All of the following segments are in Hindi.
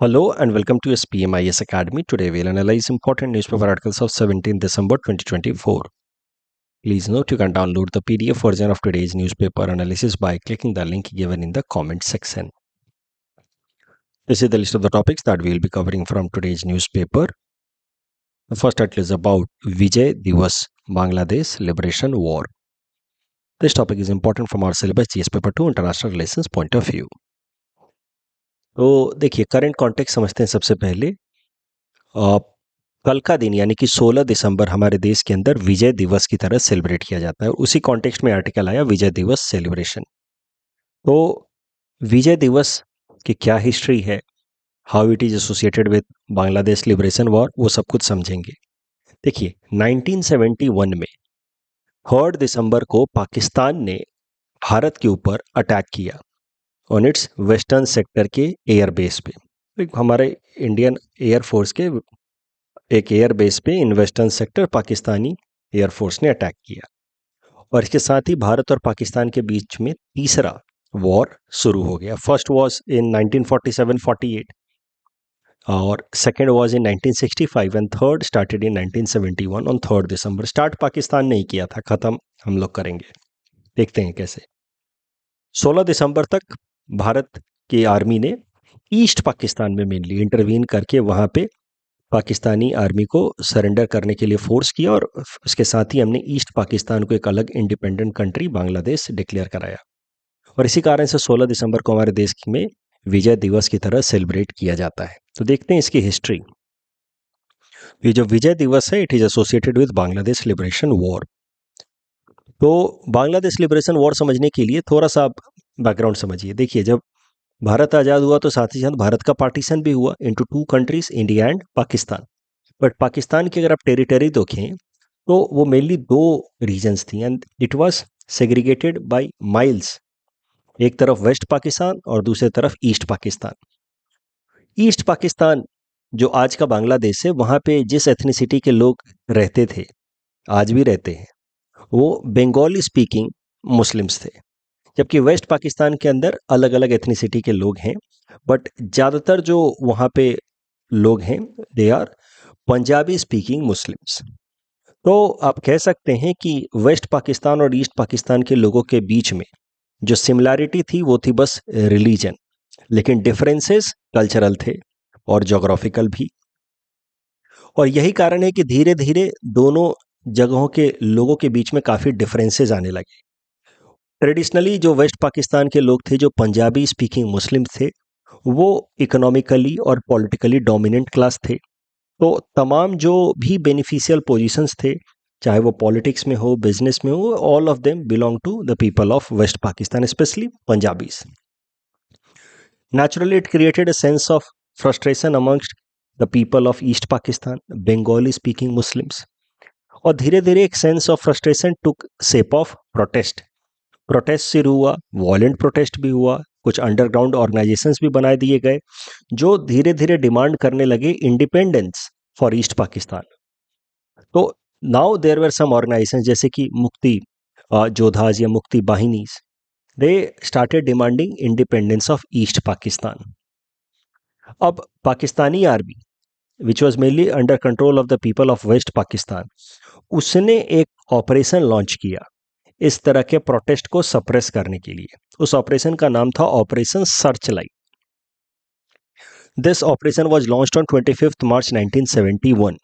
Hello and welcome to SPMIS Academy. Today we'll analyze important newspaper articles of 17 December 2024. Please note you can download the PDF version of today's newspaper analysis by clicking the link given in the comment section. This is the list of the topics that we'll be covering from today's newspaper. The first article is about Vijay Divas, Bangladesh Liberation War. This topic is important from our syllabus GS Paper 2 International Relations point of view. तो देखिए करंट कॉन्टेक्स्ट समझते हैं सबसे पहले। कल का दिन यानी कि 16 दिसंबर हमारे देश के अंदर विजय दिवस की तरह सेलिब्रेट किया जाता है और उसी कॉन्टेक्स्ट में आर्टिकल आया विजय दिवस सेलिब्रेशन। तो विजय दिवस की क्या हिस्ट्री है, how it is associated with Bangladesh liberation war, वो सब कुछ समझेंगे। देखिए 1971 में 3 दिसंबर को पाकिस्तान ने भारत के ऊपर अटैक किया ऑन इट्स वेस्टर्न सेक्टर के एयर बेस पे। हमारे इंडियन एयरफोर्स के एक एयर बेस पे in western sector Pakistani air force ने अटैक किया और इसके साथ ही भारत और पाकिस्तान के बीच में तीसरा वॉर शुरू हो गया। फर्स्ट वॉज इन 1947-48 और second was in 1965 and third started in 1971 on 3 December. Start Pakistan ने ही किया था, खत्म हम लोग करेंगे, देखते हैं कैसे। 16 दिसंबर तक भारत की आर्मी ने ईस्ट पाकिस्तान में मेनली इंटरवीन करके वहां पे पाकिस्तानी आर्मी को सरेंडर करने के लिए फोर्स किया और उसके साथ ही हमने ईस्ट पाकिस्तान को एक अलग इंडिपेंडेंट कंट्री बांग्लादेश डिक्लेयर कराया और इसी कारण से 16 दिसंबर को हमारे देश में विजय दिवस की तरह सेलिब्रेट किया जाता है। तो देखते हैं इसकी हिस्ट्री। ये जो विजय दिवस है it is associated with Bangladesh liberation war. तो बांग्लादेश लिबरेशन वॉर समझने के लिए थोड़ा सा बैकग्राउंड समझिए। देखिए जब भारत आज़ाद हुआ तो साथ ही साथ भारत का पार्टीशन भी हुआ into 2 countries, India and Pakistan. But Pakistan की अगर आप टेरिटरी देखें तो वो मेनली 2 रीजन्स थी and it was segregated by miles. एक तरफ वेस्ट पाकिस्तान और दूसरी तरफ ईस्ट पाकिस्तान। ईस्ट पाकिस्तान जो आज का बांग्लादेश है, वहाँ पे जिस एथनिसिटी के लोग रहते थे, आज भी रहते हैं, वो बंगाली स्पीकिंग मुस्लिम्स थे। जबकि वेस्ट पाकिस्तान के अंदर अलग अलग एथनिसिटी के लोग हैं, बट ज़्यादातर जो वहाँ पे लोग हैं they are Punjabi speaking Muslims. तो आप कह सकते हैं कि वेस्ट पाकिस्तान और ईस्ट पाकिस्तान के लोगों के बीच में जो सिमिलैरिटी थी वो थी बस रिलीजन, लेकिन डिफरेंसेस कल्चरल थे और जोग्राफिकल भी। और यही कारण है कि धीरे धीरे दोनों जगहों के लोगों के बीच में काफ़ी डिफरेंसेस आने लगे। ट्रेडिशनली जो वेस्ट पाकिस्तान के लोग थे, जो पंजाबी स्पीकिंग मुस्लिम थे, वो इकोनॉमिकली और पॉलिटिकली डोमिनेंट क्लास थे। तो तमाम जो भी बेनिफिशियल पोजीशंस थे, चाहे वो पॉलिटिक्स में हो, बिजनेस में हो, all of them belong to the people of waste Pakistan, especially Punjabis. Naturally, it created a sense of frustration amongst the people of East Pakistan, Bengali speaking Muslims. और धीरे धीरे एक sense of frustration took shape of protest. Protest शुरू हुआ, वॉलेंट प्रोटेस्ट भी हुआ, कुछ अंडरग्राउंड ऑर्गेनाइजेशंस भी बनाए दिए गए जो धीरे धीरे डिमांड करने लगे इंडिपेंडेंस फॉर ईस्ट पाकिस्तान। तो now there were some organisations जैसे कि मुक्ति जोधाज या Mukti Bahinis, they started demanding independence of East Pakistan. अब Pakistani army which was mainly under control of the people of waste Pakistan, उसने एक ऑपरेशन लॉन्च किया इस तरह के प्रोटेस्ट को सप्रेस करने के लिए। उस ऑपरेशन का नाम था operation search light. This operation was launched on 25 March 1971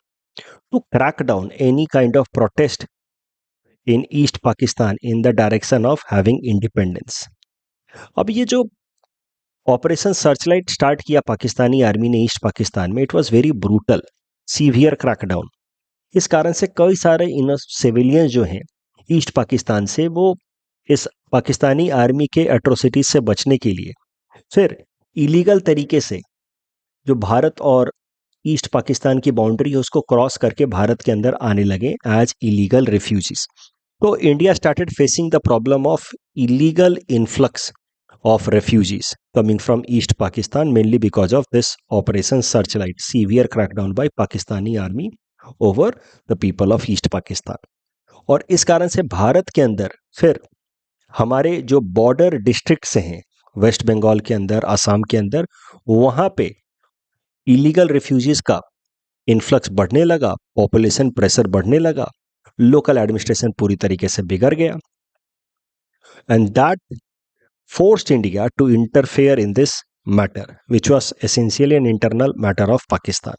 to crack down any kind of protest in East Pakistan in the direction of having independence. अब ये जो ऑपरेशन सर्चलाइट स्टार्ट किया पाकिस्तानी आर्मी ने ईस्ट पाकिस्तान में, it was very brutal, severe crackdown. इस कारण से कई सारे इन सिविलियंस जो हैं ईस्ट पाकिस्तान से, वो इस पाकिस्तानी आर्मी के एट्रोसिटीज से बचने के लिए फिर इलीगल तरीके से जो भारत और ईस्ट पाकिस्तान की बाउंड्री है उसको क्रॉस करके भारत के अंदर आने लगे एज इलीगल रिफ्यूजीज। तो India started facing the problem of illegal influx of refugees coming from East Pakistan, mainly because of this Operation Searchlight, severe crackdown by Pakistani army over the people of East Pakistan। और इस कारण से भारत के अंदर फिर हमारे जो बॉर्डर डिस्ट्रिक्ट्स हैं वेस्ट बंगाल के अंदर, असम के अंदर, वहाँ पे इलीगल रिफ्यूजीज का इन्फ्लक्स बढ़ने लगा, पॉपुलेशन प्रेशर बढ़ने लगा, लोकल एडमिनिस्ट्रेशन पूरी तरीके से बिगड़ गया, and that forced India to interfere in this matter, which was essentially an internal matter of Pakistan.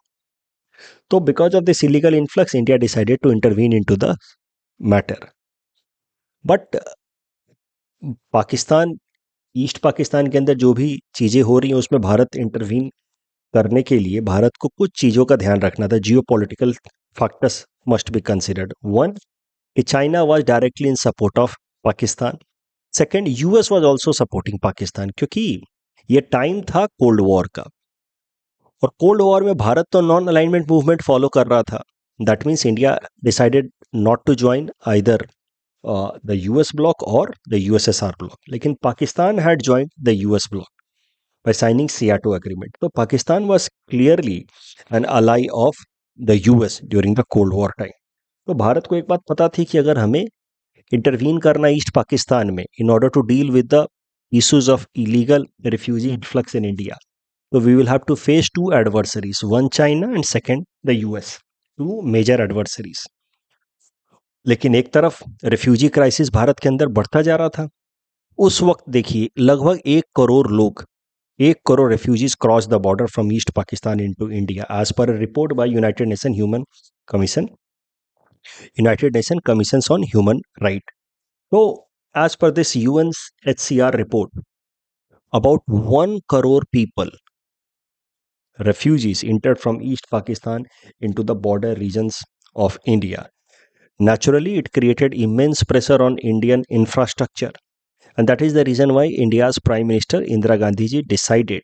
So, because of this illegal influx, India decided to intervene into the matter. But Pakistan, east Pakistan के अंदर जो भी चीज़ें हो रही हैं उसमें भारत इंटरवीन करने के लिए भारत को कुछ चीज़ों का ध्यान रखना था. Geopolitical factors must be considered. One, कि China was directly in support of Pakistan. Second, US was also supporting Pakistan, क्योंकि ये टाइम था कोल्ड वॉर का, और कोल्ड वॉर में भारत तो नॉन अलाइनमेंट मूवमेंट फॉलो कर रहा था. That means India decided not to join either the US bloc और द यूएसएसआर ब्लॉक. लेकिन Pakistan had joined the US bloc by signing SEATO agreement. तो Pakistan was clearly an ally of the US during the cold war time. तो भारत को एक बात पता थी कि अगर हमें इंटरवीन करना ईस्ट पाकिस्तान में in order to deal with the issues of illegal refugee influx in India, so we will have to face two adversaries, one China and second the US, two major adversaries. लेकिन एक तरफ रिफ्यूजी क्राइसिस भारत के अंदर बढ़ता जा रहा था. उस वक्त देखिए लगभग 1 करोड़ लोग, 1 crore refugees cross the border from East Pakistan into India as per report by United Nation Commission on Human Right. तो एज पर दिस UNHCR रिपोर्ट, about 1 crore people, refugees, entered from East Pakistan into the border regions of India. Naturally, it created immense pressure on Indian infrastructure, and that is the reason why India's Prime Minister Indira Gandhi ji decided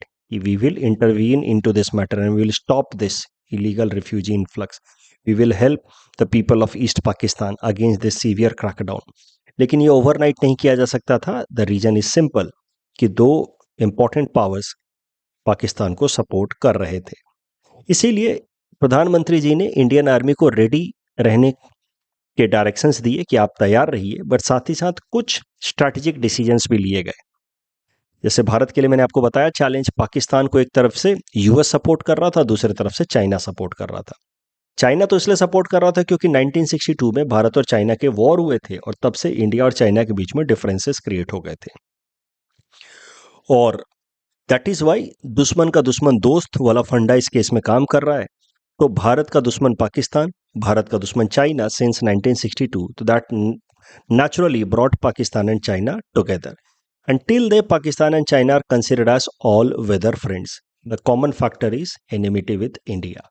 we will intervene into this matter and we will stop this illegal refugee influx. We will help the people of East Pakistan against this severe crackdown. लेकिन ये ओवरनाइट नहीं किया जा सकता था. द रीजन इज सिंपल कि दो इंपॉर्टेंट पावर्स पाकिस्तान को सपोर्ट कर रहे थे. इसीलिए प्रधानमंत्री जी ने इंडियन आर्मी को रेडी रहने के डायरेक्शंस दिए कि आप तैयार रहिए, बट साथ ही साथ कुछ स्ट्रैटेजिक डिसीजंस भी लिए गए. जैसे भारत के लिए मैंने आपको बताया चैलेंज, पाकिस्तान को एक तरफ से यूएस सपोर्ट कर रहा था, दूसरी तरफ से चाइना सपोर्ट कर रहा था. चाइना तो इसलिए सपोर्ट कर रहा था क्योंकि 1962 में भारत और चाइना के वॉर हुए थे और तब से इंडिया और चाइना के बीच में डिफरेंसेस क्रिएट हो गए थे. और दैट इज वाई दुश्मन का दुश्मन दोस्त वाला फंडा इस केस में काम कर रहा है. तो भारत का दुश्मन पाकिस्तान, भारत का दुश्मन चाइना सिंस 1962. तो that naturally brought Pakistan and China together. Until then, Pakistan and China are considered as all-weather friends. The common factor is enmity with India.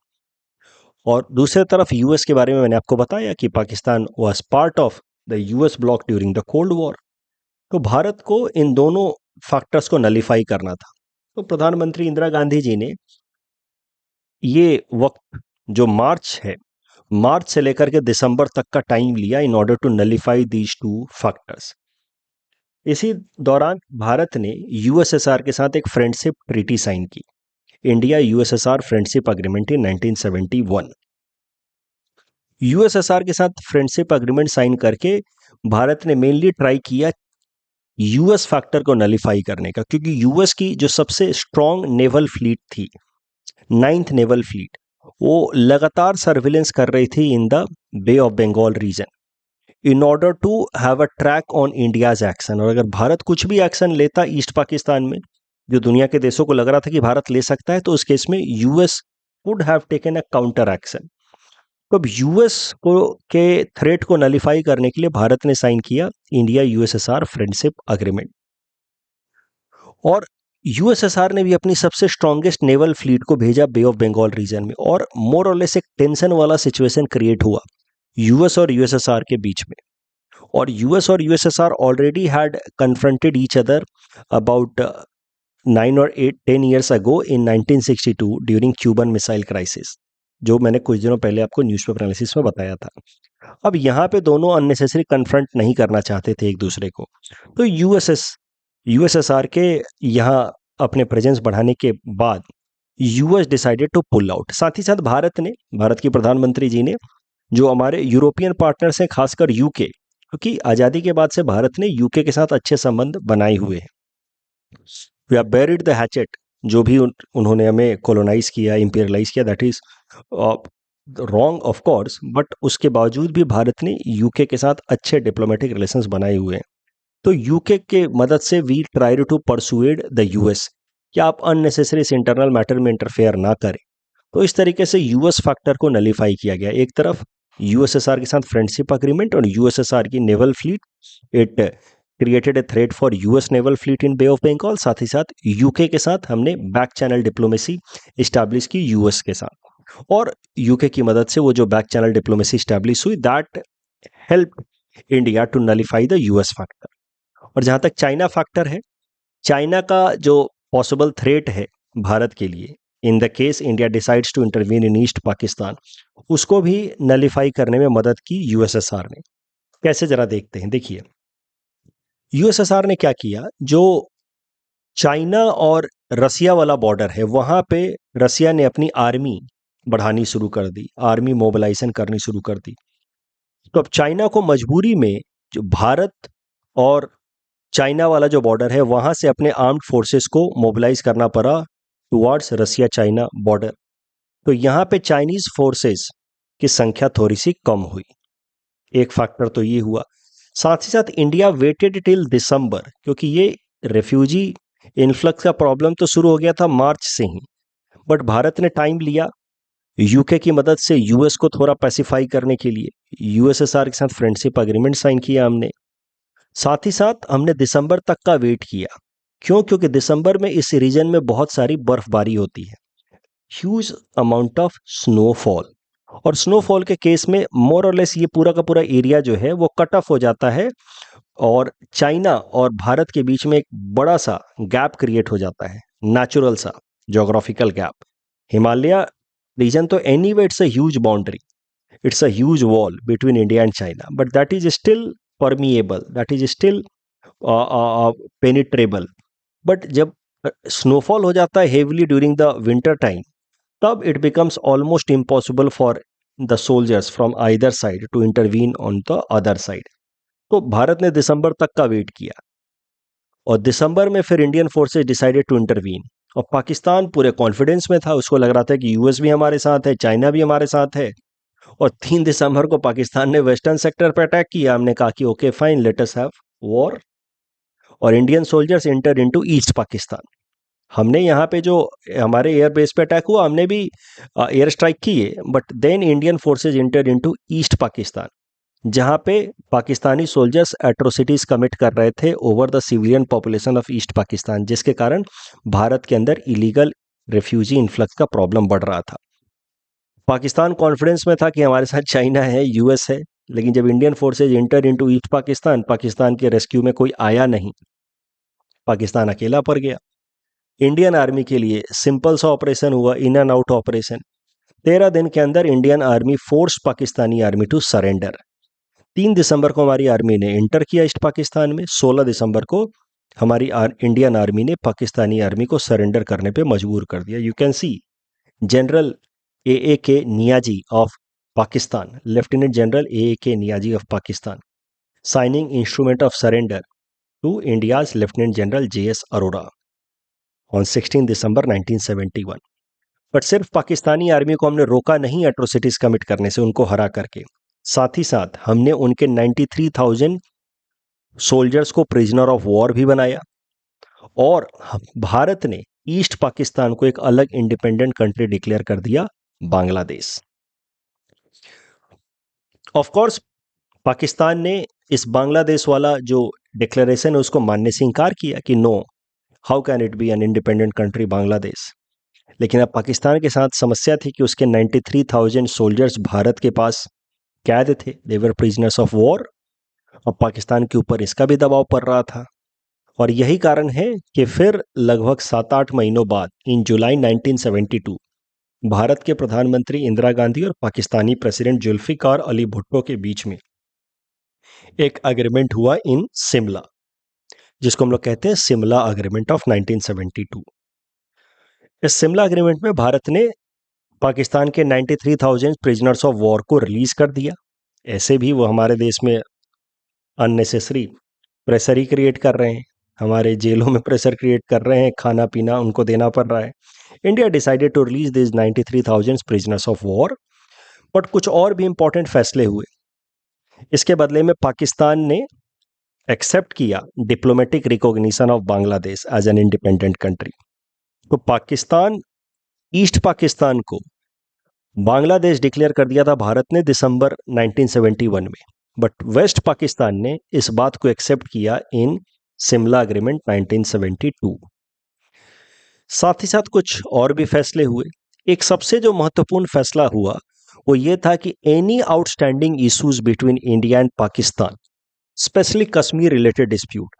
और दूसरी तरफ यूएस के बारे में मैंने आपको बताया कि Pakistan was part of the US block during the cold war. तो भारत को इन दोनों फैक्टर्स को नलीफाई करना था. तो प्रधानमंत्री इंदिरा गांधी जी ने ये वक्त जो मार्च है, मार्च से लेकर के दिसंबर तक का टाइम लिया in order to nullify these two factors. इसी दौरान भारत ने यूएसएसआर के साथ एक फ्रेंडशिप ट्रीटी साइन की, India USSR friendship agreement in 1971. USSR के साथ फ्रेंडशिप अग्रीमेंट साइन करके भारत ने मेनली ट्राई किया यूएस फैक्टर को नलीफाई करने का, क्योंकि यूएस की जो सबसे स्ट्रॉन्ग नेवल फ्लीट थी, 9th नेवल फ्लीट, वो लगातार सर्विलेंस कर रही थी in the Bay of Bengal region in order to have a track on India's action. और अगर भारत कुछ भी एक्शन लेता ईस्ट पाकिस्तान में जो दुनिया के देशों को लग रहा था कि भारत ले सकता है, तो उस केस में US would have taken a counter action. तो अब यूएस को के थ्रेट को नलीफाई करने के लिए भारत ने साइन किया इंडिया यूएसएसआर फ्रेंडशिप अग्रीमेंट. और यूएसएसआर ने भी अपनी सबसे स्ट्रॉन्गेस्ट नेवल फ्लीट को भेजा बे ऑफ बंगाल रीजन में, और मोर और लेस एक टेंशन वाला सिचुएशन क्रिएट हुआ यूएस और यूएसएसआर के बीच में. और यूएस और USSR already had confronted each other about 9 or 10 years ago in 1962 during Cuban missile crisis, जो मैंने कुछ दिनों पहले आपको न्यूज़पेपर एनालिसिस में बताया था. अब यहाँ पे दोनों अननेसेसरी कन्फ्रंट नहीं करना चाहते थे एक दूसरे को. तो यूएसएसआर के यहाँ अपने प्रेजेंस बढ़ाने के बाद US decided to pull out. साथ ही साथ भारत की प्रधानमंत्री जी ने जो हमारे यूरोपियन पार्टनर्स हैं, खासकर यूके, क्योंकि आज़ादी के बाद से भारत ने यूके के साथ अच्छे संबंध बनाए हुए हैं. We have buried the hatchet जो भी उन्होंने हमें कॉलोनाइज किया, इंपीरियलाइज किया, that is wrong of course, but उसके बावजूद भी भारत ने यूके के साथ अच्छे डिप्लोमेटिक रिलेशंस बनाए हुए हैं। तो यूके के मदद से we try to persuade the US कि आप अननेसेसरी इंटरनल मैटर में इंटरफेयर ना करें। तो इस तरीके से यूएस फैक्टर को नलीफाई किया गया। एक तरफ यूएसएसआर के साथ फ्रेंडशिप अग्रीमेंट और यूएसएसआर की naval fleet, it created a threat for US naval fleet in Bay of Bengal. साथ ही साथ यूके के साथ हमने बैक चैनल डिप्लोमेसी इस्टेब्लिश की यूएस के साथ, और यूके की मदद से वो जो बैक चैनल डिप्लोमेसी इस्टेब्लिश हुई, that help India to nullify the US factor. और जहां तक चाइना फैक्टर है, चाइना का जो पॉसिबल थ्रेट है भारत के लिए in the case India decides to intervene in East Pakistan, उसको भी नलीफाई करने में मदद की यूएसएसआर ने। कैसे, जरा देखते हैं। देखिए, यूएसएसआर ने क्या किया, जो चाइना और रसिया वाला बॉर्डर है वहां पे रसिया ने अपनी आर्मी बढ़ानी शुरू कर दी, आर्मी मोबिलाइजेशन करनी शुरू कर दी। तो अब चाइना को मजबूरी में जो भारत और चाइना वाला जो बॉर्डर है वहां से अपने आर्म्ड फोर्सेस को मोबिलाइज करना पड़ा टुवर्ड्स रसिया चाइना बॉर्डर। तो यहाँ पे चाइनीज फोर्सेस की संख्या थोड़ी सी कम हुई, एक फैक्टर तो ये हुआ। साथ ही साथ इंडिया वेटेड टिल दिसंबर, क्योंकि ये रेफ्यूजी इन्फ्लक्स का प्रॉब्लम तो शुरू हो गया था मार्च से ही, बट भारत ने टाइम लिया यूके की मदद से यूएस को थोड़ा पैसिफाई करने के लिए। यूएसएसआर के साथ फ्रेंडशिप अग्रीमेंट साइन किया हमने। साथ ही साथ हमने दिसंबर तक का वेट किया। क्यों? क्योंकि दिसंबर में इस रीजन में बहुत सारी बर्फबारी होती है, ह्यूज अमाउंट ऑफ स्नोफॉल, और स्नोफॉल के केस में मोर और लेस ये पूरा का पूरा एरिया जो है वो कट ऑफ हो जाता है, और चाइना और भारत के बीच में एक बड़ा सा गैप क्रिएट हो जाता है, नेचुरल सा ज्योग्राफिकल गैप। हिमालय रीजन तो anyway it's a huge boundary, it's a huge wall between India and China, but that is still permeable, that is still penetrable. But जब snowfall हो जाता है heavily during the winter time, तब it becomes almost impossible for the soldiers from either side to intervene on the other side. तो भारत ने दिसंबर तक का वेट किया, और दिसंबर में फिर Indian forces decided to intervene. और पाकिस्तान पूरे कॉन्फिडेंस में था, उसको लग रहा था कि यूएस भी हमारे साथ है, चाइना भी हमारे साथ है। और 3 दिसंबर को पाकिस्तान ने वेस्टर्न सेक्टर पर अटैक किया। हमने कहा कि okay fine, let us have war, और Indian soldiers enter into East Pakistan. हमने यहाँ पे जो हमारे एयर बेस पे अटैक हुआ, हमने भी एयर स्ट्राइक किए, but then Indian forces enter into East Pakistan, जहाँ पे पाकिस्तानी सोल्जर्स एट्रोसिटीज कमिट कर रहे थे over the civilian population of East Pakistan, जिसके कारण भारत के अंदर इलीगल रेफ्यूजी इन्फ्लक्स का प्रॉब्लम बढ़ रहा था। पाकिस्तान कॉन्फिडेंस में था कि हमारे साथ चाइना है, यूएस है, लेकिन जब Indian forces inter into East Pakistan, Pakistan के रेस्क्यू में कोई आया नहीं, पाकिस्तान अकेला पड़ गया। इंडियन आर्मी के लिए सिंपल सा ऑपरेशन हुआ, इन एंड आउट ऑपरेशन। 13 दिन के अंदर Indian army force Pakistani army to surrender. 3 दिसंबर को हमारी आर्मी ने इंटर किया ईस्ट पाकिस्तान में। 16 दिसंबर को हमारी इंडियन आर्मी ने पाकिस्तानी आर्मी को सरेंडर करने पे मजबूर कर दिया। You can see general A.A.K. Niazi of Pakistan, Lieutenant General A.A.K. Niazi of Pakistan, signing instrument of surrender to India's Lieutenant General J.S. Arora on 16 December 1971. But सिर्फ पाकिस्तानी आर्मी को हमने रोका नहीं एट्रोसिटीज कमिट करने से, उनको हरा करके, साथ ही साथ हमने उनके 93,000 सोल्जर्स को प्रिजनर ऑफ वॉर भी बनाया, और भारत ने ईस्ट पाकिस्तान को एक अलग इंडिपेंडेंट कंट्री डिक्लेयर कर दिया, बांग्लादेश। ऑफ कोर्स पाकिस्तान ने इस बांग्लादेश वाला जो डिक्लेरेशन है उसको मानने से इनकार किया कि no, how can it be an independent country Bangladesh. लेकिन अब पाकिस्तान के साथ समस्या थी कि उसके 93,000 सोल्जर्स भारत के पास कैद थे, दे वर प्रिजनर्स ऑफ वॉर, और पाकिस्तान के ऊपर इसका भी दबाव पड़ रहा था। और यही कारण है कि फिर लगभग 7-8 महीनों बाद, इन जुलाई 1972, भारत के प्रधानमंत्री इंदिरा गांधी और पाकिस्तानी प्रेसिडेंट जुल्फिकार अली भुट्टो के बीच में एक एग्रीमेंट हुआ इन शिमला, जिसको हम लोग कहते हैं शिमला एग्रीमेंट ऑफ 1972। इस शिमला एग्रीमेंट में भारत ने पाकिस्तान के 93,000 प्रिजनर्स ऑफ वॉर को रिलीज कर दिया। ऐसे भी वो हमारे देश में अननेसेसरी प्रेशर ही क्रिएट कर रहे हैं, हमारे जेलों में प्रेशर क्रिएट कर रहे हैं, खाना पीना उनको देना पड़ रहा है। India decided to release this 93,000 prisoners of war. But कुछ और भी इंपॉर्टेंट फैसले हुए। इसके बदले में पाकिस्तान ने एक्सेप्ट किया diplomatic recognition of Bangladesh as an independent country. तो पाकिस्तान, ईस्ट पाकिस्तान को बांग्लादेश डिक्लेयर कर दिया था भारत ने दिसंबर 1971 में, बट वेस्ट पाकिस्तान ने इस बात को एक्सेप्ट किया इन शिमला एग्रीमेंट 1972। साथ ही साथ कुछ और भी फैसले हुए। एक सबसे जो महत्वपूर्ण फैसला हुआ वो ये था कि any outstanding issues between India and Pakistan, specially Kashmir related dispute,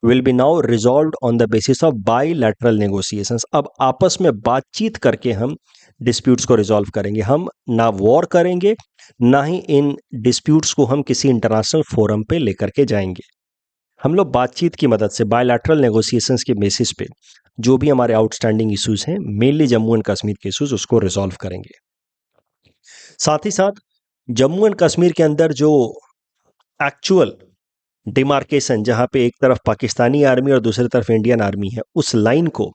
will be now resolved on the basis of bilateral negotiations. अब आपस में बातचीत करके हम डिस्प्यूट्स को रिजॉल्व करेंगे। हम ना वॉर करेंगे, ना ही इन डिस्प्यूट्स को हम किसी इंटरनेशनल फोरम पे लेकर के जाएंगे। हम लोग बातचीत की मदद से बायलैटरल नेगोशिएशंस के बेसिस पे जो भी हमारे आउटस्टैंडिंग इश्यूज हैं, मेनली जम्मू एंड कश्मीर के इश्यूज, उसको रिजॉल्व करेंगे। साथ ही साथ जम्मू एंड कश्मीर के अंदर जो एक्चुअल डिमार्केशन, जहां पे एक तरफ पाकिस्तानी आर्मी और दूसरी तरफ इंडियन आर्मी है, उस लाइन को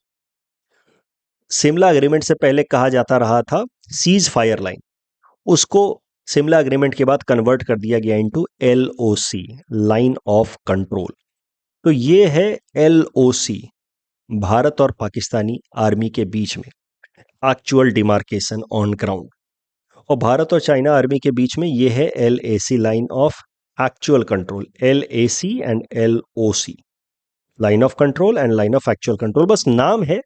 शिमला एग्रीमेंट से पहले कहा जाता रहा था सीज फायर लाइन, उसको शिमला एग्रीमेंट के बाद कन्वर्ट कर दिया गया into LOC, line of control. तो ये है LOC, भारत और पाकिस्तानी आर्मी के बीच में एक्चुअल डिमार्केशन ऑन ग्राउंड। और भारत और चाइना आर्मी के बीच में ये है LAC, line of actual control. LAC and LOC, line of control and line of actual control, बस नाम है।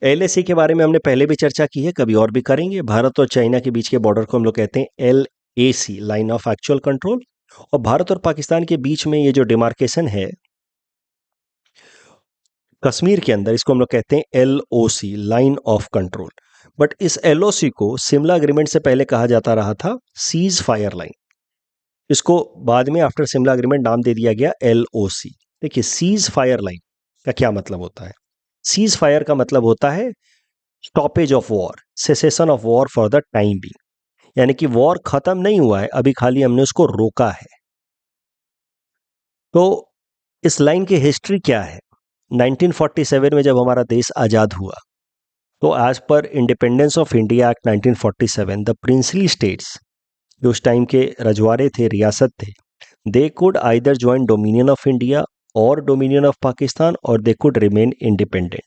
LAC के बारे में हमने पहले भी चर्चा की है, कभी और भी करेंगे। भारत और चाइना के बीच के बॉर्डर को हम लोग कहते हैं LAC, line of actual control. और भारत और पाकिस्तान के बीच में ये जो डिमार्केशन है कश्मीर के अंदर, इसको हम लोग कहते हैं LOC, line of control. But इस LOC को शिमला एग्रीमेंट से पहले कहा जाता रहा था सीज फायर लाइन। इसको बाद में आफ्टर शिमला एग्रीमेंट नाम दे दिया गया LOC। देखिए, सीज फायर लाइन का क्या मतलब होता है? सीज फायर का मतलब होता है stoppage of war, cessation of war for the time be, यानी कि वॉर खत्म नहीं हुआ है, अभी खाली हमने उसको रोका है। तो इस लाइन की हिस्ट्री क्या है? 1947 में जब हमारा देश आजाद हुआ, तो एज पर independence of India act 1947, the princely states, जो उस टाइम के रजवाड़े थे, रियासत थे, they could either join dominion of India और डोमिनियन ऑफ पाकिस्तान, और दे कुड रिमेन इंडिपेंडेंट।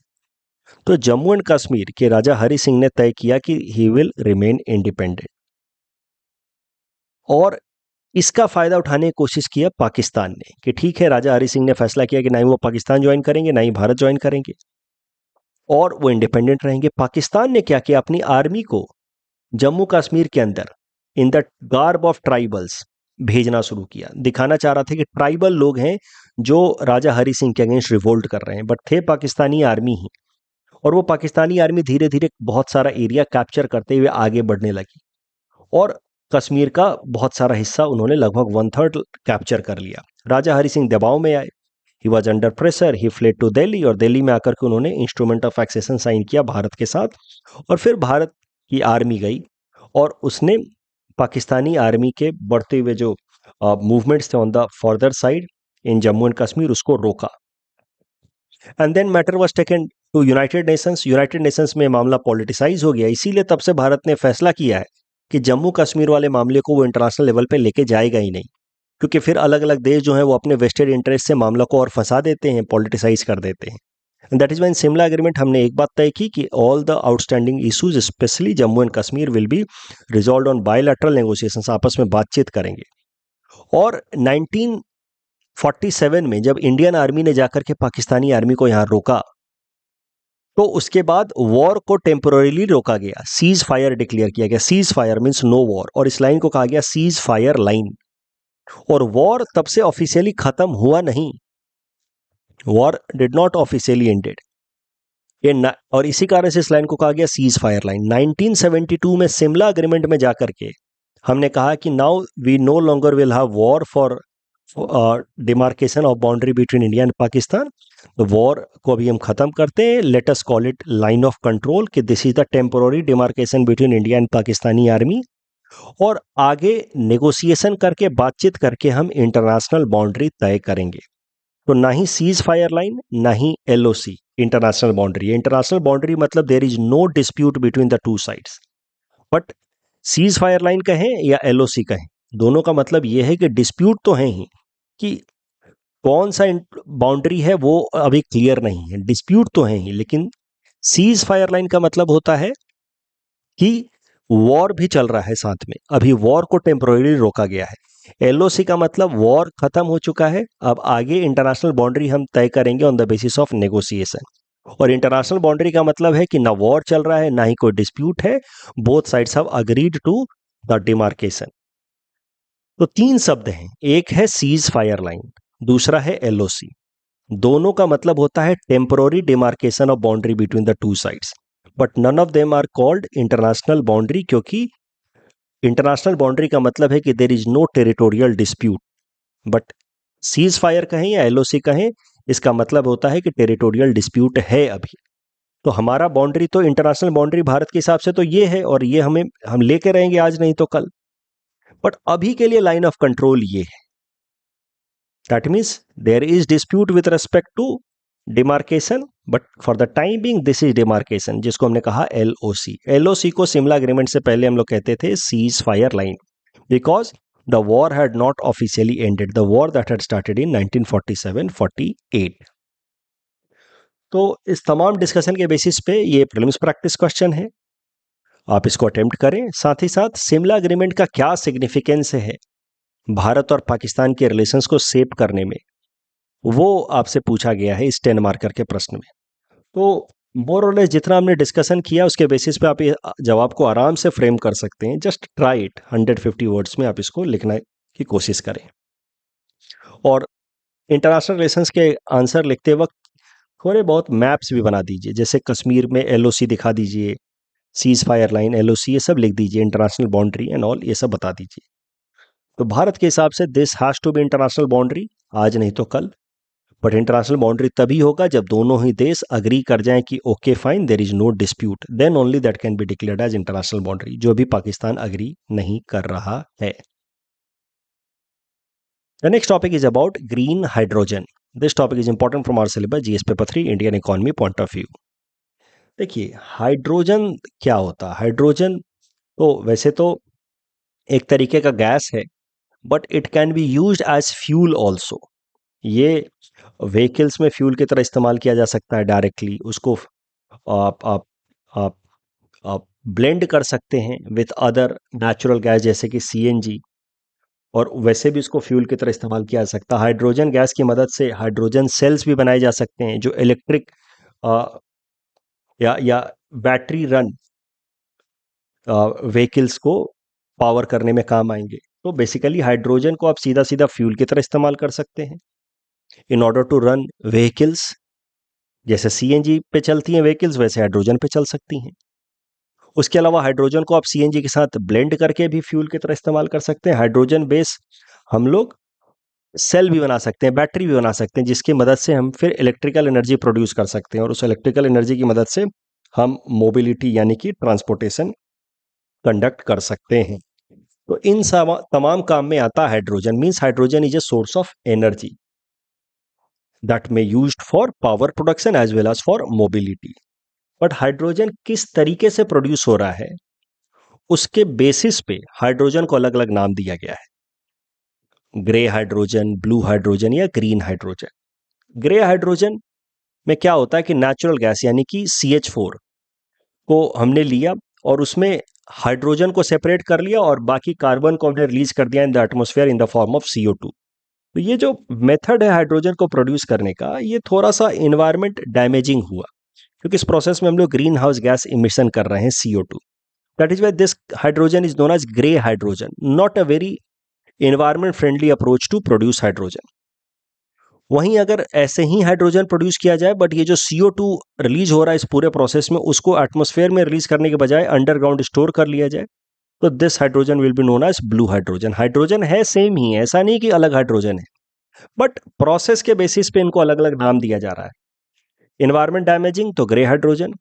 तो जम्मू एंड कश्मीर के राजा हरि सिंह ने तय किया कि ही विल रिमेन इंडिपेंडेंट, और इसका फायदा उठाने की कोशिश किया पाकिस्तान ने कि ठीक है, राजा हरि सिंह ने फैसला किया कि ना ही वो पाकिस्तान ज्वाइन करेंगे, ना ही भारत ज्वाइन करेंगे, और वो इंडिपेंडेंट रहेंगे। पाकिस्तान ने क्या किया? अपनी आर्मी को जम्मू कश्मीर के अंदर in the garb of tribals भेजना शुरू किया। दिखाना चाह रहा था कि ट्राइबल लोग हैं जो राजा हरि सिंह के अगेंस्ट रिवोल्ट कर रहे हैं, बट थे पाकिस्तानी आर्मी ही। और वो पाकिस्तानी आर्मी धीरे धीरे बहुत सारा एरिया कैप्चर करते हुए आगे बढ़ने लगी, और कश्मीर का बहुत सारा हिस्सा उन्होंने लगभग 1/3 कैप्चर कर लिया। राजा हरि सिंह दबाव में आए, he was under pressure, he fled to Delhi, और दिल्ली में आकर के उन्होंने इंस्ट्रूमेंट ऑफ एक्सेशन साइन किया भारत के साथ। और फिर भारत की आर्मी गई और उसने पाकिस्तानी आर्मी के बढ़ते हुए जो मूवमेंट्स थे on the further side in Jammu and Kashmir, उसको रोका। And then matter was taken to United Nations. United Nations में मामला पॉलिटिसाइज हो गया, इसीलिए तब से भारत ने फैसला किया है कि जम्मू कश्मीर वाले मामले को वो इंटरनेशनल लेवल पे लेके जाएगा ही नहीं, क्योंकि फिर अलग अलग देश जो हैं वो अपने वेस्टेड इंटरेस्ट से मामला को और फंसा देते हैं, पॉलिटिसाइज कर देते हैं। And that is why in Shimla agreement हमने एक बात तय की कि all the outstanding issues, specially Jammu and Kashmir, will be resolved on bilateral negotiations, आपस में बातचीत करेंगे। और 1947 में जब इंडियन आर्मी ने जाकर के पाकिस्तानी आर्मी को यहाँ रोका, तो उसके बाद वॉर को टेम्पोररीली रोका गया, सीज फायर डिक्लेयर किया गया। Cease fire means no war, और इस लाइन को कहा गया सीज फायर लाइन। और वॉर तब से ऑफिशियली खत्म हुआ नहीं, war did not officially ended. और इसी कारण से इस लाइन को कहा गया सीज फायर लाइन। 1972 में शिमला एग्रीमेंट में जाकर के हमने कहा कि now we no longer will have war for demarcation of boundary between India and Pakistan. War को अभी हम खत्म करते हैं, let us call it line of control, कि this is the temporary demarcation between India and Pakistani army, और आगे नेगोशिएशन करके, बातचीत करके हम इंटरनेशनल बाउंड्री तय करेंगे। तो ना ही सीज फायर लाइन, ना ही LOC international boundary. International boundary मतलब there is no dispute between the two sides. But cease fire line कहें या एलओसी कहें, दोनों का मतलब यह है कि डिस्प्यूट तो है ही, कि कौन सा बाउंड्री है वो अभी क्लियर नहीं है, डिस्प्यूट तो है ही, लेकिन सीज फायर लाइन का मतलब होता है कि वॉर भी चल रहा है साथ में, अभी वॉर को टेम्पोररी रोका गया है। एलओसी का मतलब वॉर खत्म हो चुका है, अब आगे इंटरनेशनल बाउंड्री हम तय करेंगे on the basis of negotiation. और इंटरनेशनल बाउंड्री का मतलब है कि ना वॉर चल रहा है, ना ही कोई डिस्प्यूट है, both sides have agreed to the demarcation. तो तीन शब्द हैं, एक है सीज फायर लाइन, दूसरा है एलओसी। दोनों का मतलब होता है temporary demarcation of boundary between the two sides, but none of them are called international boundary, क्योंकि इंटरनेशनल बाउंड्री का मतलब है कि there is no territorial dispute. But seize fire कहें या एलओसी कहें, इसका मतलब होता है कि टेरिटोरियल डिस्प्यूट है अभी। तो हमारा बाउंड्री तो इंटरनेशनल बाउंड्री भारत के हिसाब से तो ये है, और ये हम लेके रहेंगे आज नहीं तो कल। बट अभी के लिए लाइन ऑफ कंट्रोल ये है। That means there is dispute with respect to demarcation, but for the time being this is demarcation, जिसको हमने कहा एलओसी। एलओसी को शिमला एग्रीमेंट से पहले हम लोग कहते थे cease fire line, because the war had not officially ended, the war that had started in 1947-48। तो इस तमाम डिस्कशन के बेसिस पे ये प्रीलिम्स प्रैक्टिस क्वेश्चन है, आप इसको अटेम्प्ट करें। साथ ही साथ शिमला एग्रीमेंट का क्या सिग्निफिकेंस है भारत और पाकिस्तान के रिलेशंस को शेप करने में, वो आपसे पूछा गया है इस 10 मार्कर के प्रश्न में। तो मोर और लेस जितना हमने डिस्कशन किया उसके बेसिस पे आप ये जवाब को आराम से फ्रेम कर सकते हैं। जस्ट ट्राई इट, 150 वर्ड्स में आप इसको लिखने की कोशिश करें। और इंटरनेशनल रिलेशंस के आंसर लिखते वक्त थोड़े बहुत मैप्स भी बना दीजिए, जैसे कश्मीर में एलओसी दिखा दीजिए, सीज फायर लाइन, एलओसी, ये सब लिख दीजिए, इंटरनेशनल बाउंड्री एंड ऑल ये सब बता दीजिए। तो भारत के हिसाब से this has to be international boundary, आज नहीं तो कल। बट इंटरनेशनल बाउंड्री तभी होगा जब दोनों ही देश अग्री कर जाएं कि okay fine, there is no dispute, then only that can be declared as international boundary, जो भी पाकिस्तान अग्री नहीं कर रहा है। The next topic is about green hydrogen. This topic is important from our syllabus GS paper 3 Indian economy point of view. देखिए हाइड्रोजन क्या होता है। हाइड्रोजन तो वैसे तो एक तरीके का गैस है, but it can be used as fuel also. ये व्हीकल्स में फ्यूल की तरह इस्तेमाल किया जा सकता है डायरेक्टली। उसको आप आप आप आप ब्लेंड कर सकते हैं विथ अदर नेचुरल गैस जैसे कि सीएनजी, और वैसे भी उसको फ्यूल की तरह इस्तेमाल किया जा सकता है। हाइड्रोजन गैस की मदद से हाइड्रोजन सेल्स भी बनाए जा सकते हैं जो इलेक्ट्रिक या बैटरी रन व्हीकल्स को पावर करने में काम आएंगे। तो बेसिकली हाइड्रोजन को आप सीधा सीधा फ्यूल की तरह इस्तेमाल कर सकते हैं in order to run vehicles. जैसे सीएनजी पे चलती हैं व्हीकल्स, वैसे हाइड्रोजन पे चल सकती हैं। उसके अलावा हाइड्रोजन को आप सीएनजी के साथ ब्लेंड करके भी फ्यूल की तरह इस्तेमाल कर सकते हैं। हाइड्रोजन बेस हम लोग सेल भी बना सकते हैं, बैटरी भी बना सकते हैं, जिसकी मदद से हम फिर इलेक्ट्रिकल एनर्जी प्रोड्यूस कर सकते हैं, और उस इलेक्ट्रिकल एनर्जी की मदद से हम मोबिलिटी यानी कि ट्रांसपोर्टेशन कंडक्ट कर सकते हैं। तो इन तमाम काम में आता है hydrogen. Means hydrogen is a source of energy that may used for power production as well as for mobility. But hydrogen किस तरीके से प्रोड्यूस हो रहा है, उसके बेसिस पे हाइड्रोजन को अलग अलग नाम दिया गया है। ग्रे हाइड्रोजन, ब्लू हाइड्रोजन या ग्रीन हाइड्रोजन। ग्रे हाइड्रोजन में क्या होता है कि नेचुरल गैस यानी कि CH4 को हमने लिया और उसमें हाइड्रोजन को सेपरेट कर लिया और बाकी कार्बन को हमने रिलीज कर दिया in the atmosphere in the form of CO2। तो ये जो मेथड है हाइड्रोजन को प्रोड्यूस करने का, ये थोड़ा सा इन्वायरमेंट डैमेजिंग हुआ, क्योंकि इस प्रोसेस में हम लोग ग्रीन हाउस गैस इमिशन कर रहे हैं CO2। That is why this hydrogen is known as grey hydrogen, not a very environment friendly approach to produce hydrogen. वहीं अगर ऐसे ही हाइड्रोजन प्रोड्यूस किया जाए, बट ये जो CO2 रिलीज हो रहा है इस पूरे प्रोसेस में, उसको एटमॉस्फेयर में रिलीज करने के बजाय अंडरग्राउंड स्टोर कर लिया जाए, तो this hydrogen will be known as blue hydrogen. Hydrogen है सेम ही, ऐसा नहीं कि अलग हाइड्रोजन है, बट प्रोसेस के बेसिस पे इनको अलग अलग नाम दिया जा रहा है। इन्वायरमेंट डैमेजिंग तो grey hydrogen,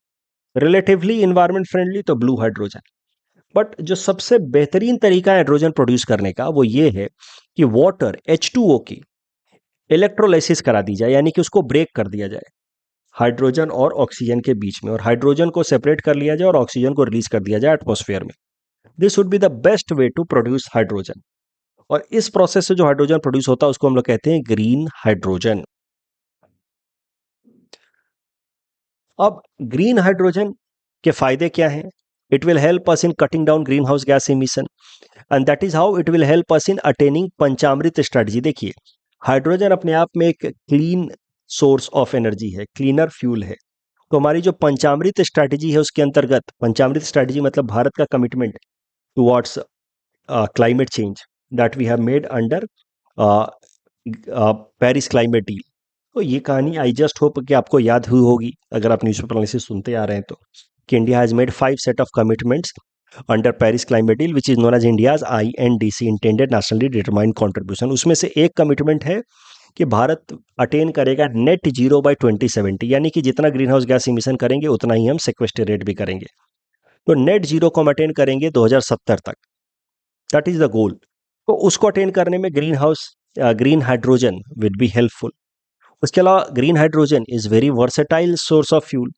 relatively environment friendly तो ब्लू हाइड्रोजन। बट जो सबसे बेहतरीन तरीका है हाइड्रोजन प्रोड्यूस करने का वो ये है कि वाटर H2O की इलेक्ट्रोलाइसिस करा दी जाए, यानी कि उसको ब्रेक कर दिया जाए हाइड्रोजन और ऑक्सीजन के बीच में, और हाइड्रोजन को सेपरेट कर लिया जाए और ऑक्सीजन को रिलीज कर दिया जाए एटमॉस्फेयर में। This would be the best way to produce hydrogen. और इस प्रोसेस से जो हाइड्रोजन प्रोड्यूस होता है उसको हम लोग कहते हैं ग्रीन हाइड्रोजन। अब ग्रीन हाइड्रोजन के फायदे क्या हैं? It will help us in cutting down green house gas emission, and that is how it will help us in attaining Panchamrit strategy. देखिए, हाइड्रोजन अपने आप में एक क्लीन सोर्स ऑफ एनर्जी है, क्लीनर फ्यूल है। तो हमारी जो पंचामृत स्ट्रैटेजी है उसके अंतर्गत, पंचामृत स्ट्रैटेजी मतलब भारत का commitment towards climate change that we have made under Paris climate deal. तो ये कहानी आई जस्ट होप कि आपको याद हुई होगी, अगर आप न्यूज़पेपर से सुनते आ रहे हैं तो, कि India has made 5 set of commitments under Paris climate deal which is known as India's INDC, intended nationally determined contribution. उसमें से एक कमिटमेंट है कि भारत अटेन करेगा नेट जीरो बाय 2070, यानी कि जितना ग्रीन हाउस गैस इमिशन करेंगे उतना ही हम सेक्वेस्ट्रेट भी करेंगे। तो नेट जीरो को हम अटेन करेंगे 2070 तक, दैट इज द गोल। तो उसको अटेन करने में green hydrogen will be helpful. उसके अलावा green hydrogen is very versatile source of fuel,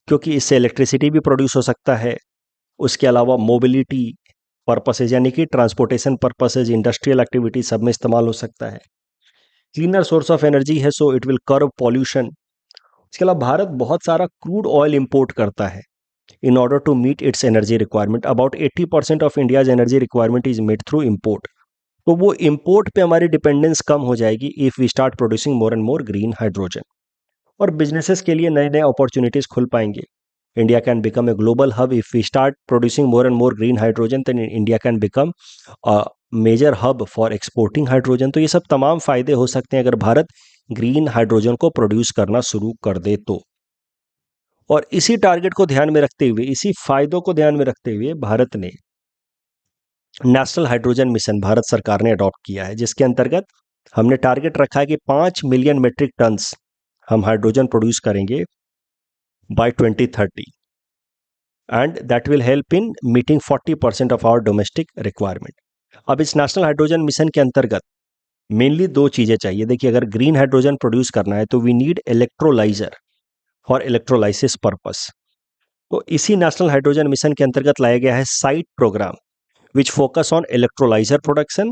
क्योंकि इससे इलेक्ट्रिसिटी भी प्रोड्यूस हो सकता है। उसके अलावा मोबिलिटी पर्पसेज, यानी कि ट्रांसपोर्टेशन पर्पसेज, इंडस्ट्रियल एक्टिविटी, सब में इस्तेमाल हो सकता है। क्लीनर सोर्स ऑफ एनर्जी है, so it will curve pollution. इसके अलावा भारत बहुत सारा क्रूड ऑयल इंपोर्ट करता है in order to meet its energy requirement. About 80% of India's energy requirement is made through import. तो वो import पे हमारी डिपेंडेंस कम हो जाएगी if we start producing more and more green hydrogen. और बिजनेसेस के लिए नए नए अपॉर्चुनिटीज खुल पाएंगे। India can become a global hub if we start producing more and more green hydrogen, then India can become a major hub for exporting hydrogen. तो ये सब तमाम फायदे हो सकते हैं अगर भारत ग्रीन हाइड्रोजन को प्रोड्यूस करना शुरू कर दे तो। और इसी टारगेट को ध्यान में रखते हुए, इसी फायदों को ध्यान में रखते हुए भारत ने नेशनल हाइड्रोजन मिशन भारत सरकार ने अडॉप्ट किया है, जिसके अंतर्गत हमने टारगेट रखा है कि 5 मिलियन मेट्रिक टन्स हम हाइड्रोजन प्रोड्यूस करेंगे by 2030, and that will help in meeting 40% of our domestic requirement. अब इस नेशनल हाइड्रोजन मिशन के अंतर्गत मेनली 2 चीजें चाहिए। देखिए, अगर ग्रीन हाइड्रोजन प्रोड्यूस करना है तो we need electrolyser for electrolysis purpose. तो इसी नेशनल हाइड्रोजन मिशन के अंतर्गत लाया गया है SIGHT programme which focus on electrolyser production,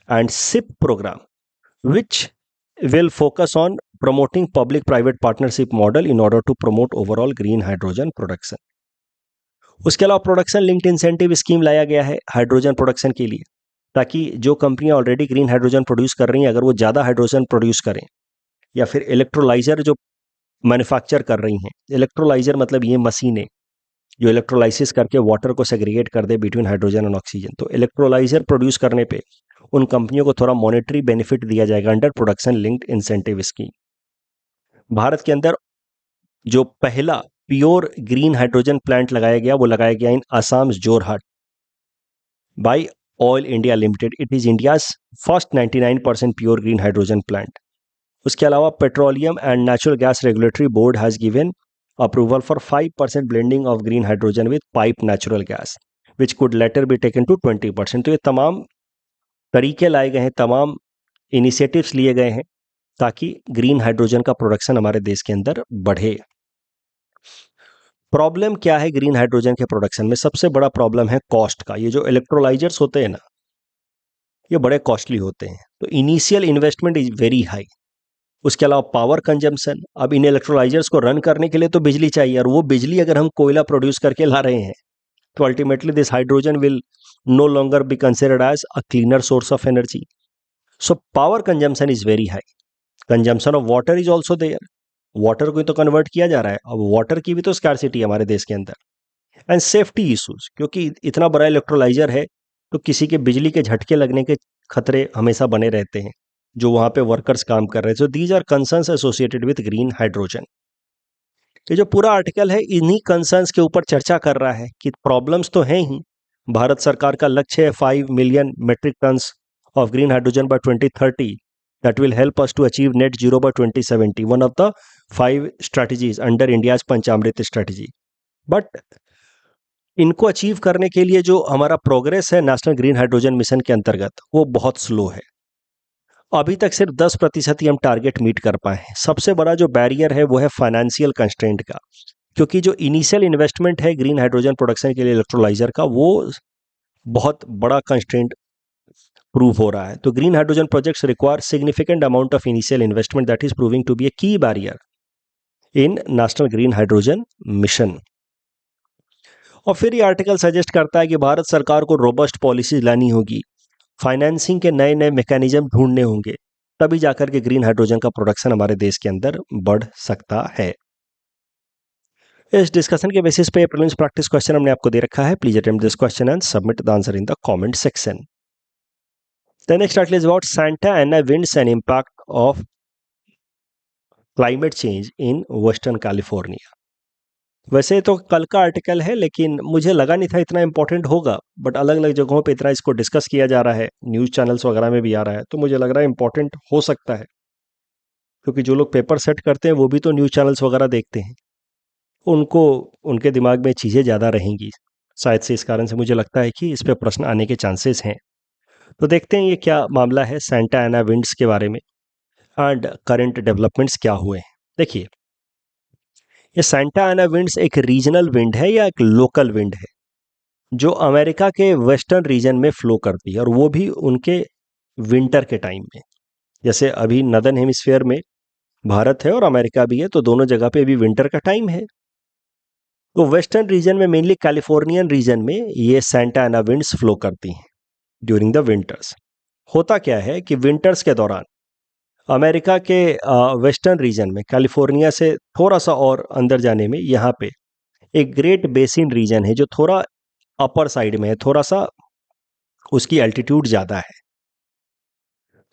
and SIP programme which will focus on promoting public private partnership model in order to promote overall green hydrogen production. उसके अलावा प्रोडक्शन लिंक्ड इंसेंटिव स्कीम लाया गया है हाइड्रोजन प्रोडक्शन के लिए, ताकि जो कंपनियां ऑलरेडी ग्रीन हाइड्रोजन प्रोड्यूस कर रही हैं, अगर वो ज़्यादा हाइड्रोजन प्रोड्यूस करें, या फिर इलेक्ट्रोलाइजर जो मैन्युफैक्चर कर रही हैं, इलेक्ट्रोलाइजर मतलब ये मशीनें जो इलेक्ट्रोलाइसिस करके वाटर को सेग्रीगेट कर दे बिटवीन हाइड्रोजन एंड ऑक्सीजन, तो इलेक्ट्रोलाइजर प्रोड्यूस करने पे उन कंपनियों को थोड़ा मॉनेटरी बेनिफिट दिया जाएगा under production linked incentive scheme. Bharat के अंदर जो पहला प्योर ग्रीन हाइड्रोजन प्लांट लगाया गया वो लगाया गया in Assam Jorhat by Oil India Limited. It is India's first 99% pure green hydrogen plant. उसके अलावा Petroleum and Natural Gas Regulatory Board has given approval for 5% blending of green hydrogen with pipe natural gas which could later be taken to 20%। तो ये तमाम तरीके लाए गए हैं, तमाम इनिशिएटिव्स लिए गए हैं ताकि ग्रीन हाइड्रोजन का प्रोडक्शन हमारे देश के अंदर बढ़े। प्रॉब्लम क्या है ग्रीन हाइड्रोजन के प्रोडक्शन में? सबसे बड़ा प्रॉब्लम है कॉस्ट का। ये जो इलेक्ट्रोलाइजर्स होते हैं ना, ये बड़े कॉस्टली होते हैं, तो initial investment is very high. उसके अलावा पावर कंजम्पशन, अब इन इलेक्ट्रोलाइजर्स को रन करने के लिए तो बिजली चाहिए, और वो बिजली अगर हम कोयला प्रोड्यूस करके ला रहे हैं तो ultimately this hydrogen will no longer be considered as a cleaner source of energy. So power consumption is very high. Consumption of water is also there, water को तो कन्वर्ट किया जा रहा है, अब वाटर की भी तो स्कार्सिटी है हमारे देश के अंदर। एंड सेफ्टी इश्यूज, क्योंकि इतना बड़ा इलेक्ट्रोलाइजर है तो किसी के बिजली के झटके लगने के खतरे हमेशा बने रहते हैं जो वहां पे वर्कर्स काम कर रहे हैं। So these are concerns associated with green hydrogen. ये जो पूरा आर्टिकल है इन्हीं कंसर्न्स के ऊपर चर्चा कर रहा है कि प्रॉब्लम्स तो हैं ही। भारत सरकार का लक्ष्य है 5 million metric tons of green hydrogen by 2030 that will help us to achieve net zero by 2070, one of the 5 strategies under India's Panchamrit strategy. But इनको अचीव करने के लिए जो हमारा प्रोग्रेस है नेशनल ग्रीन हाइड्रोजन मिशन के अंतर्गत वो बहुत स्लो है। अभी तक सिर्फ 10% ही हम टारगेट मीट कर पाए हैं। सबसे बड़ा जो बैरियर है वो है फाइनेंशियल कंस्ट्रेंट का, क्योंकि जो इनिशियल इन्वेस्टमेंट है ग्रीन हाइड्रोजन प्रोडक्शन के लिए इलेक्ट्रोलाइजर का, वो बहुत बड़ा कंस्ट्रेंट प्रूव हो रहा है। तो green hydrogen projects require significant amount of initial investment that is proving to be a key barrier in National Green Hydrogen Mission. और फिर ये आर्टिकल सजेस्ट करता है कि भारत सरकार को रोबस्ट पॉलिसीज लानी होगी, फाइनेंसिंग के नए नए मैकेनिज्म ढूंढने होंगे, तभी जाकर के ग्रीन हाइड्रोजन का प्रोडक्शन हमारे देश के अंदर बढ़ सकता है। इस डिस्कशन के बेसिस पे प्रीलिम्स प्रैक्टिस क्वेश्चन हमने आपको दे रखा है। Please attempt this question and submit the answer in the comment section. The next article is about Santa Ana winds and impact of climate change in Western California। वैसे तो कल का आर्टिकल है, लेकिन मुझे लगा नहीं था इतना इंपॉर्टेंट होगा, बट अलग अलग जगहों पे इतना इसको डिस्कस किया जा रहा है, न्यूज़ चैनल्स वगैरह में भी आ रहा है, तो मुझे लग रहा है इंपॉर्टेंट हो सकता है, क्योंकि जो लोग पेपर सेट करते हैं वो भी तो न्यूज़ चैनल्स वगैरह देखते हैं, उनको उनके दिमाग में चीज़ें ज़्यादा रहेंगी शायद से। इस कारण से मुझे लगता है कि इस पर प्रश्न आने के चांसेस हैं। तो देखते हैं ये क्या मामला है सेंटा एना विंड्स के बारे में एंड करंट डेवलपमेंट्स क्या हुए। देखिए, ये सेंटा एना विंड्स एक रीजनल विंड है या एक लोकल विंड है जो अमेरिका के वेस्टर्न रीजन में फ्लो करती है, और वो भी उनके विंटर के टाइम में। जैसे अभी नदर्न हेमिस्फीयर में भारत है और अमेरिका भी है, तो दोनों जगह पे अभी विंटर का टाइम है। तो वेस्टर्न रीजन में, मेनली कैलिफोर्नियन रीजन में, ये सेंटा एना विंड्स फ्लो करती हैं ड्यूरिंग द विंटर्स। होता क्या है कि विंटर्स के दौरान अमेरिका के वेस्टर्न रीजन में, कैलिफोर्निया से थोड़ा सा और अंदर जाने में, यहाँ पे एक ग्रेट बेसिन रीजन है जो थोड़ा अपर साइड में है, थोड़ा सा उसकी एल्टीट्यूड ज़्यादा है।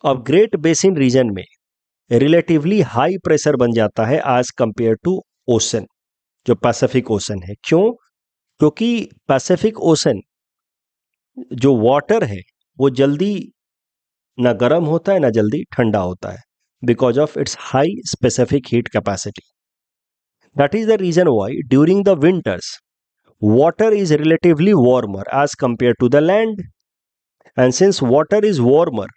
अब ग्रेट बेसिन रीजन में रिलेटिवली हाई प्रेशर बन जाता है एज कंपेयर टू ओशन, जो पैसिफिक ओशन है। क्यों? क्योंकि पैसिफिक ओशन जो वाटर है वो जल्दी ना गर्म होता है ना जल्दी ठंडा होता है, because of its high specific heat capacity. That is the reason why during the winters water is relatively warmer as compared to the land, and since water is warmer,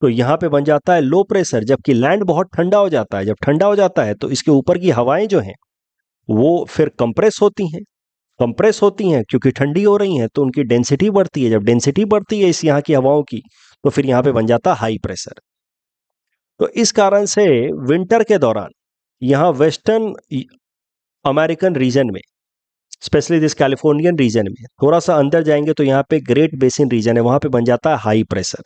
तो यहाँ पे बन जाता है लो प्रेशर, जबकि लैंड बहुत ठंडा हो जाता है। जब ठंडा हो जाता है तो इसके ऊपर की हवाएं जो हैं वो फिर कंप्रेस होती हैं क्योंकि ठंडी हो रही हैं, तो उनकी डेंसिटी बढ़ती है। जब डेंसिटी बढ़ती है इस यहाँ की हवाओं की, तो फिर यहाँ पे बन जाता है हाई प्रेशर। तो इस कारण से विंटर के दौरान यहाँ वेस्टर्न अमेरिकन रीजन में, स्पेशली दिस कैलिफोर्नियन रीजन में, थोड़ा सा अंदर जाएंगे तो यहाँ पे ग्रेट बेसिन रीजन है, वहाँ पे बन जाता है हाई प्रेशर,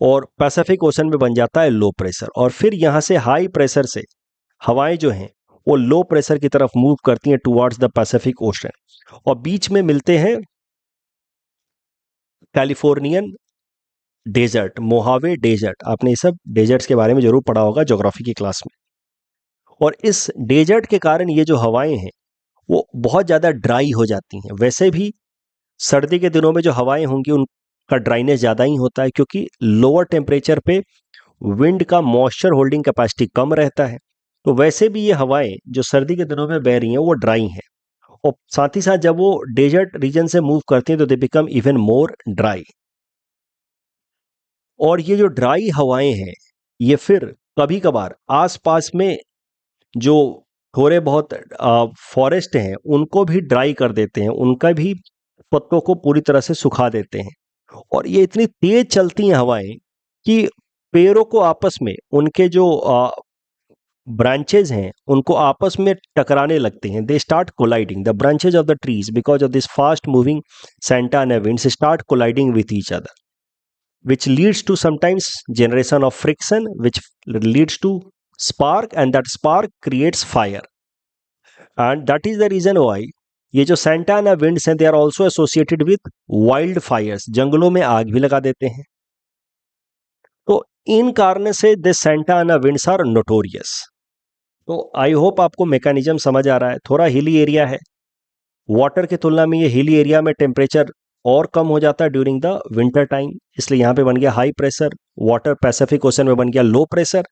और पैसिफिक ओशन में बन जाता है लो प्रेशर। और फिर यहाँ से हाई प्रेशर से हवाएं जो हैं वो लो प्रेशर की तरफ मूव करती हैं टुवर्ड्स द पैसिफिक ओशन, और बीच में मिलते हैं कैलिफोर्नियन डेजर्ट, मोहावे डेजर्ट। आपने ये सब डेजर्ट्स के बारे में जरूर पढ़ा होगा ज्योग्राफी की क्लास में। और इस डेजर्ट के कारण ये जो हवाएं हैं वो बहुत ज़्यादा ड्राई हो जाती हैं। वैसे भी सर्दी के दिनों में जो हवाएं होंगी उनका ड्राइनेस ज़्यादा ही होता है, क्योंकि लोअर टेम्परेचर पे विंड का मॉइस्चर होल्डिंग कैपेसिटी कम रहता है। तो वैसे भी ये हवाएं जो सर्दी के दिनों में बह रही हैं वो ड्राई हैं, और साथ ही साथ जब वो डेजर्ट रीजन से मूव करती हैं तो they become even more dry. और ये जो ड्राई हवाएं हैं ये फिर कभी कभार आसपास में जो थोड़े बहुत फॉरेस्ट हैं उनको भी ड्राई कर देते हैं, उनका भी पत्तों को पूरी तरह से सुखा देते हैं। और ये इतनी तेज चलती हैं हवाएं कि पेड़ों को आपस में, उनके जो ब्रांचेज हैं उनको आपस में टकराने लगते हैं। They start colliding, the branches of the trees because of this fast moving Santa Ana winds start colliding with each other, which leads to sometimes generation of friction, which leads to spark, and that spark creates fire, and that is the reason why ये जो सेंटा एना विंड्स हैं they are also associated with wild fires, जंगलों में आग भी लगा देते हैं। तो इन कारण से this Santa Ana winds are notorious. तो आई होप आपको मैकेनिज्म समझ आ रहा है। थोड़ा हिली एरिया है, वाटर की तुलना में ये हिली एरिया में टेम्परेचर और कम हो जाता है ड्यूरिंग द विंटर टाइम, इसलिए यहाँ पे बन गया high pressure. Water Pacific ocean में बन गया लो प्रेशर,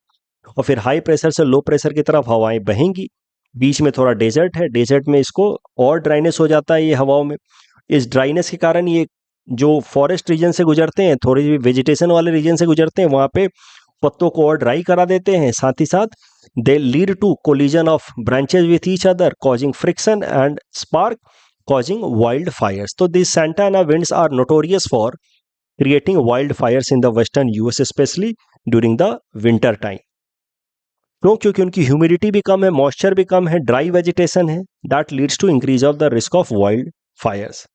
और फिर हाई प्रेशर से लो प्रेशर की तरफ हवाएं बहेंगी। बीच में थोड़ा डेजर्ट है, डेजर्ट में इसको और ड्राइनेस हो जाता है ये हवाओं में। इस ड्राइनेस के कारण ये जो फॉरेस्ट रीजन से गुजरते हैं, थोड़ी वेजिटेशन वाले रीजन से गुजरते हैं, वहाँ पे पत्तों को और ड्राई करा देते हैं। साथ ही साथ they lead to collision of branches with each other causing friction and spark causing wildfires. तो this Santa Ana winds are notorious for creating wildfires in the western US specially during the winter time. क्यों? क्योंकि उनकी ह्यूमिडिटी भी कम है, मॉइस्चर भी कम है, ड्राई वेजिटेशन है, that leads to increase of the risk of wild fires.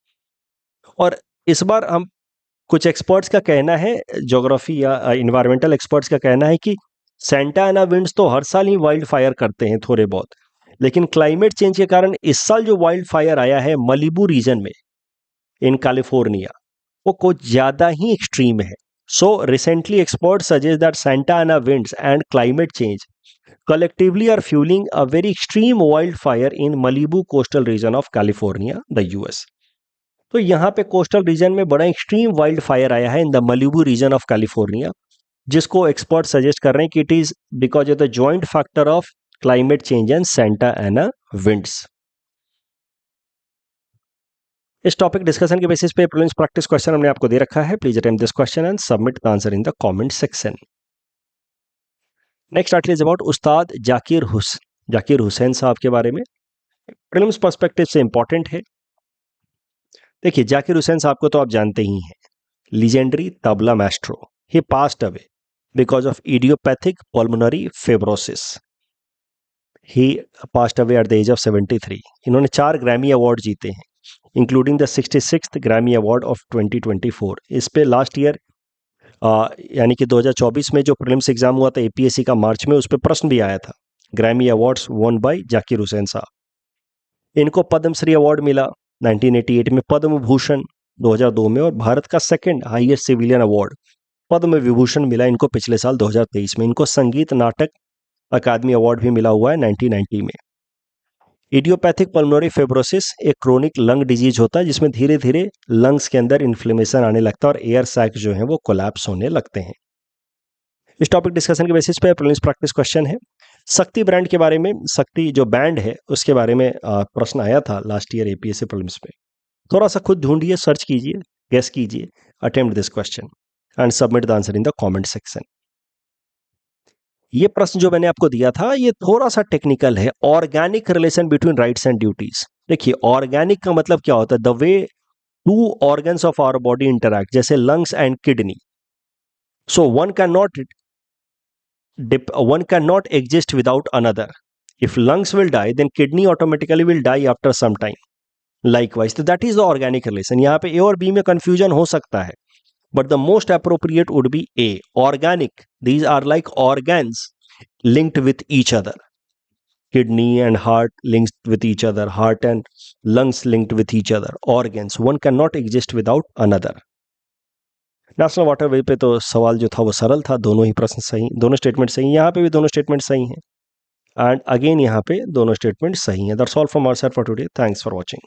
और इस बार हम कुछ एक्सपर्ट्स का कहना है, ज्योग्राफी या इन्वायरमेंटल एक्सपर्ट्स का कहना है कि सेंटा एना विंड्स तो हर साल ही वाइल्ड फायर करते हैं थोड़े बहुत, लेकिन क्लाइमेट चेंज के कारण इस साल जो वाइल्ड फायर आया है मलिबू रीजन में इन कैलिफोर्निया, वो कुछ ज्यादा ही एक्सट्रीम है। So recently experts suggest that Santa Ana winds and climate change collectively are fueling a very extreme wildfire in Malibu coastal region of California, the US. तो यहाँ पे कोस्टल रीजन में बड़ा एक्सट्रीम वाइल्ड फायर आया है in the Malibu region of California, जिसको एक्सपर्ट सजेस्ट कर रहे हैं कि it is because of the joint factor of climate change and Santa Ana winds. इस टॉपिक डिस्कशन के बेसिस पे प्रीलिम्स प्रैक्टिस क्वेश्चन हमने आपको दे रखा है। Please attempt this question and submit the answer in the comment section. Next article is about Ustad Zakir Hussain साहब के बारे में। प्रीलिम्स पर्सपेक्टिव से इंपॉर्टेंट है। देखिए, जाकिर हुसैन साहब को तो आप जानते ही हैं, legendary tabla maestro. He passed away because of idiopathic pulmonary fibrosis. He passed away at the age of 73। इन्होंने 4 ग्रैमी अवार्ड जीते हैं, including the 66th Grammy award of 2024। इस पे लास्ट ईयर यानी कि 2024 में जो प्रीलिम्स एग्जाम हुआ था एपीएससी का मार्च में, उस पर प्रश्न भी आया था, Grammy awards won by Zakir Hussain साहब। इनको पद्मश्री अवार्ड मिला 1988 में, पद्म भूषण 2002 में, और भारत का second highest civilian award Padma Vibhushan मिला इनको पिछले साल 2023 में। इनको संगीत नाटक अकादमी अवार्ड भी मिला हुआ है 1990 में। इडियोपैथिक पल्मोनरी फिब्रोसिस एक क्रोनिक लंग डिजीज होता है जिसमें धीरे धीरे लंग्स के अंदर इन्फ्लेमेशन आने लगता है और एयर सैक जो है वो कोलैप्स होने लगते हैं। इस टॉपिक डिस्कशन के बेसिस पे प्रीलिम्स प्रैक्टिस क्वेश्चन है। शक्ति ब्रांड के बारे में, शक्ति जो बैंड है उसके बारे में प्रश्न आया था लास्ट ईयर एपीएससी प्रीलिम्स में। थोड़ा सा खुद ढूंढिए, सर्च कीजिए, गेस कीजिए, attempt this question and submit the answer in the comment section. ये प्रश्न जो मैंने आपको दिया था ये थोड़ा सा टेक्निकल है। Organic relation between rights and duties. देखिए, ऑर्गेनिक का मतलब क्या होता है? The way two organs of our body interact, जैसे lungs and kidney. So one cannot exist without another. If lungs will die, then kidney automatically will die after some time. Likewise, so that is the organic relation. यहाँ पे A और B में confusion हो सकता है, but the most appropriate would be A, organic. These are like organs linked with each other. Kidney and heart linked with each other, heart and lungs linked with each other. Organs. One cannot exist without another. National waterway पे तो सवाल जो था वो सरल था, दोनों ही प्रश्न सही, दोनों स्टेटमेंट सही। यहाँ पे भी दोनों स्टेटमेंट सही हैं, एंड अगेन यहाँ पे दोनों स्टेटमेंट सही हैं। That's all from our side for today. Thanks for watching.